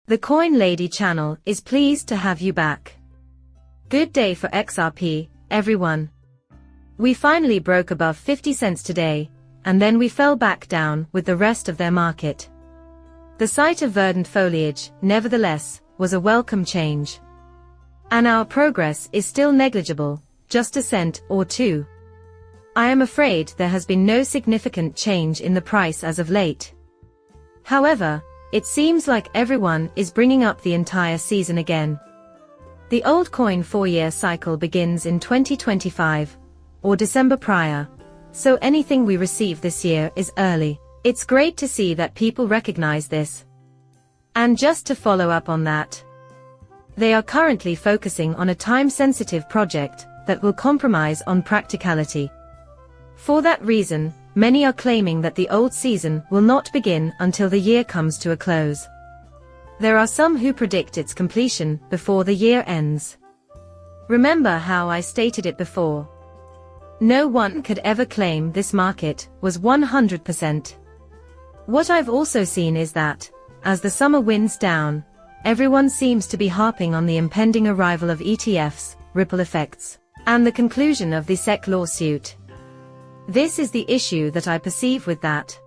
The Coin Lady channel is pleased to have you back. Good day for XRP, everyone. We finally broke above 50 cents today, and then we fell back down with the rest of their market. The sight of verdant foliage, nevertheless, was a welcome change. And our progress is still negligible, just a cent or two. I am afraid there has been no significant change in the price as of late. However, it seems like everyone is bringing up the entire season again. The old coin 4-year cycle begins in 2025, or December prior, so anything we receive this year is early. It's great to see that people recognize this. And just to follow up on that, they are currently focusing on a time-sensitive project that will compromise on practicality. For that reason, many are claiming that the old season will not begin until the year comes to a close. There are some who predict its completion before the year ends. Remember how I stated it before? No one could ever claim this market was 100%. What I've also seen is that, as the summer winds down, everyone seems to be harping on the impending arrival of ETFs, ripple effects, and the conclusion of the SEC lawsuit. This is the issue that I perceive with that.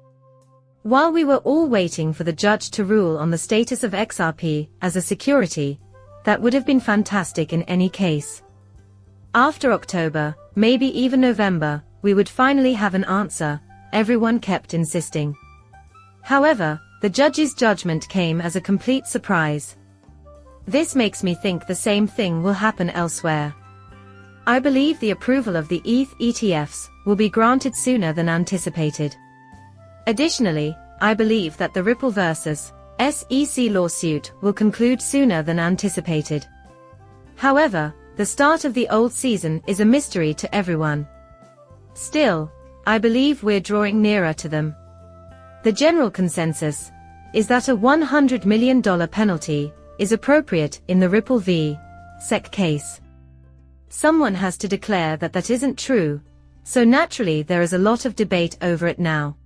While we were all waiting for the judge to rule on the status of XRP as a security, that would have been fantastic in any case. After October, maybe even November, we would finally have an answer, everyone kept insisting. However, the judge's judgment came as a complete surprise. This makes me think the same thing will happen elsewhere. I believe the approval of the ETH ETFs will be granted sooner than anticipated. Additionally, I believe that the Ripple vs. SEC lawsuit will conclude sooner than anticipated. However, the start of the old season is a mystery to everyone. Still, I believe we're drawing nearer to them. The general consensus is that a $100 million penalty is appropriate in the Ripple v. SEC case. Someone has to declare that that isn't true, so naturally there is a lot of debate over it now.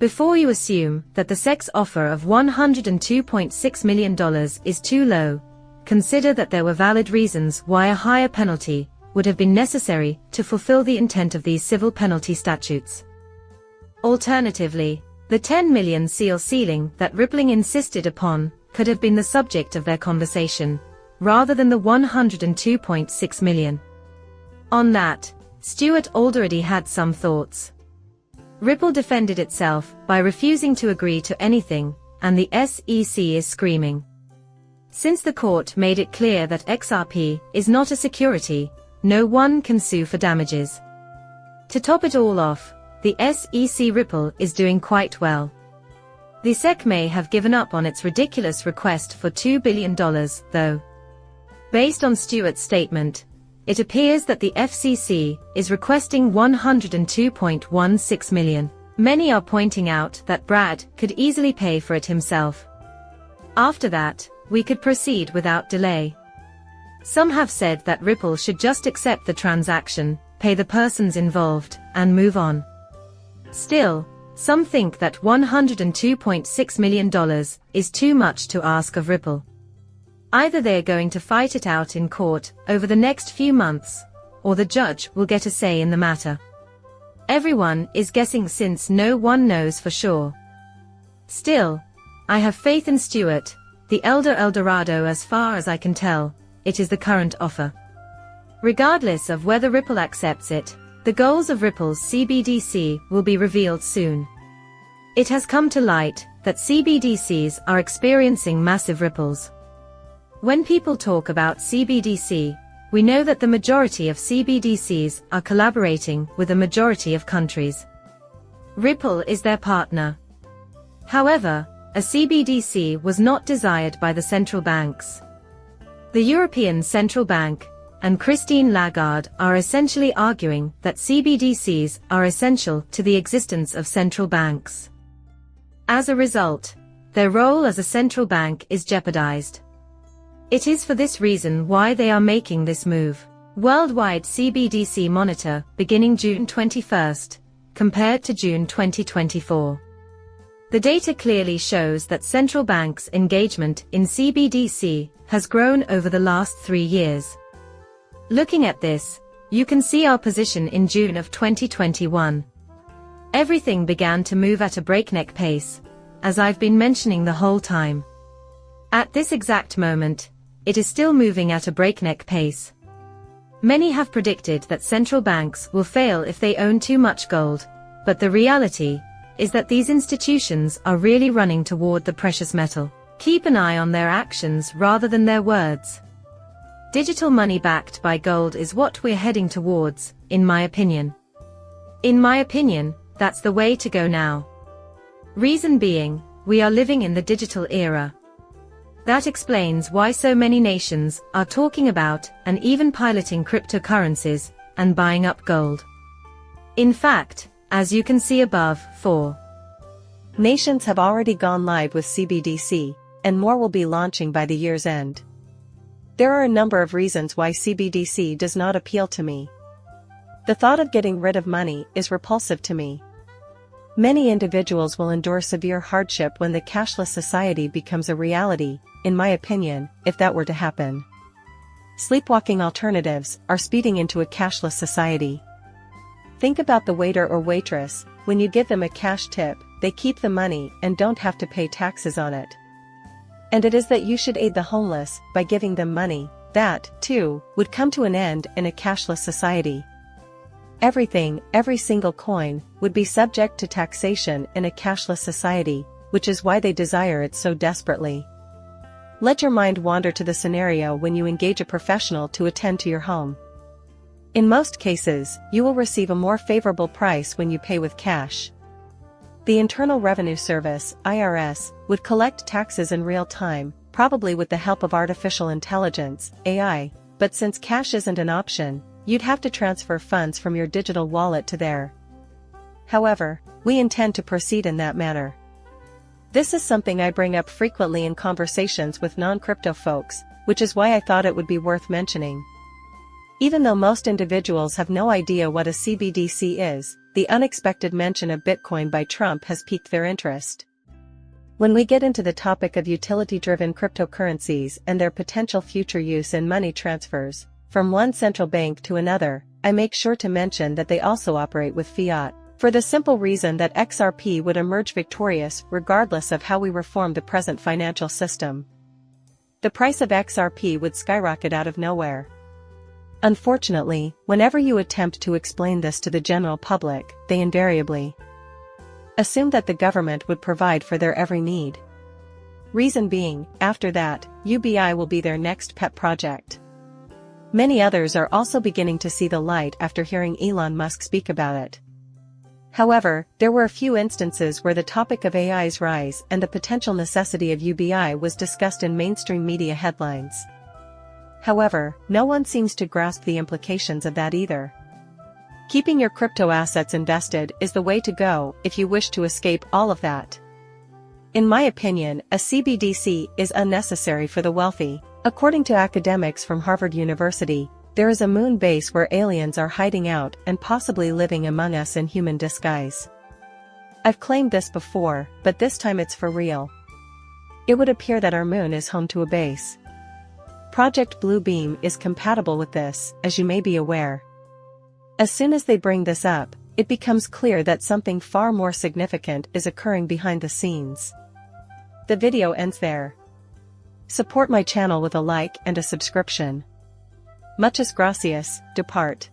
Before you assume that the SEC's offer of $102.6 million is too low, consider that there were valid reasons why a higher penalty would have been necessary to fulfill the intent of these civil penalty statutes. Alternatively, the 10 million seal ceiling that Rippling insisted upon could have been the subject of their conversation, rather than the $102.6 million. On that, Stuart already had some thoughts. Ripple defended itself by refusing to agree to anything, and the SEC is screaming. Since the court made it clear that XRP is not a security, no one can sue for damages. To top it all off, the SEC Ripple is doing quite well. The SEC may have given up on its ridiculous request for $2 billion, though. Based on Stuart's statement, it appears that the FCC is requesting $102.16 million. Many are pointing out that Brad could easily pay for it himself. After that, we could proceed without delay. Some have said that Ripple should just accept the transaction, pay the persons involved, and move on. Still, some think that $102.6 million is too much to ask of Ripple. Either they are going to fight it out in court over the next few months, or the judge will get a say in the matter. Everyone is guessing since no one knows for sure. Still, I have faith in Stuart, the elder Eldorado. As far as I can tell, it is the current offer. Regardless of whether Ripple accepts it, the goals of Ripple's CBDC will be revealed soon. It has come to light that CBDCs are experiencing massive ripples. When people talk about CBDC, we know that the majority of CBDCs are collaborating with a majority of countries. Ripple is their partner. However, a CBDC was not desired by the central banks. The European Central Bank and Christine Lagarde are essentially arguing that CBDCs are essential to the existence of central banks. As a result, their role as a central bank is jeopardized. It is for this reason why they are making this move. Worldwide CBDC monitor beginning June 21st, compared to June 2024. The data clearly shows that central banks' engagement in CBDC has grown over the last 3 years. Looking at this, you can see our position in June of 2021. Everything began to move at a breakneck pace, as I've been mentioning the whole time. At this exact moment, it is still moving at a breakneck pace. Many have predicted that central banks will fail if they own too much gold, but the reality is that these institutions are really running toward the precious metal. Keep an eye on their actions rather than their words. Digital money backed by gold is what we're heading towards, in my opinion. In my opinion, that's the way to go now. Reason being, we are living in the digital era. That explains why so many nations are talking about and even piloting cryptocurrencies and buying up gold. In fact, as you can see above, 4 nations have already gone live with CBDC, and more will be launching by the year's end. There are a number of reasons why CBDC does not appeal to me. The thought of getting rid of money is repulsive to me. Many individuals will endure severe hardship when the cashless society becomes a reality, in my opinion, if that were to happen. Sleepwalking alternatives are speeding into a cashless society. Think about the waiter or waitress. When you give them a cash tip, they keep the money and don't have to pay taxes on it. And it is that you should aid the homeless by giving them money. That, too, would come to an end in a cashless society. Everything, every single coin, would be subject to taxation in a cashless society, which is why they desire it so desperately. Let your mind wander to the scenario when you engage a professional to attend to your home. In most cases, you will receive a more favorable price when you pay with cash. The Internal Revenue Service, IRS, would collect taxes in real time, probably with the help of artificial intelligence, AI, but since cash isn't an option, you'd have to transfer funds from your digital wallet to there. However, we intend to proceed in that manner. This is something I bring up frequently in conversations with non-crypto folks, which is why I thought it would be worth mentioning. Even though most individuals have no idea what a CBDC is, the unexpected mention of Bitcoin by Trump has piqued their interest. When we get into the topic of utility-driven cryptocurrencies and their potential future use in money transfers, from one central bank to another, I make sure to mention that they also operate with fiat, for the simple reason that XRP would emerge victorious regardless of how we reform the present financial system. The price of XRP would skyrocket out of nowhere. Unfortunately, whenever you attempt to explain this to the general public, they invariably assume that the government would provide for their every need. Reason being, after that, UBI will be their next pet project. Many others are also beginning to see the light after hearing Elon Musk speak about it. However, there were a few instances where the topic of AI's rise and the potential necessity of UBI was discussed in mainstream media headlines. However, no one seems to grasp the implications of that either. Keeping your crypto assets invested is the way to go if you wish to escape all of that. In my opinion, a CBDC is unnecessary for the wealthy. According to academics from Harvard University, there is a moon base where aliens are hiding out and possibly living among us in human disguise. I've claimed this before, but this time it's for real. It would appear that our moon is home to a base. Project Bluebeam is compatible with this, as you may be aware. As soon as they bring this up, it becomes clear that something far more significant is occurring behind the scenes. The video ends there. Support my channel with a like and a subscription. Muchas gracias, depart.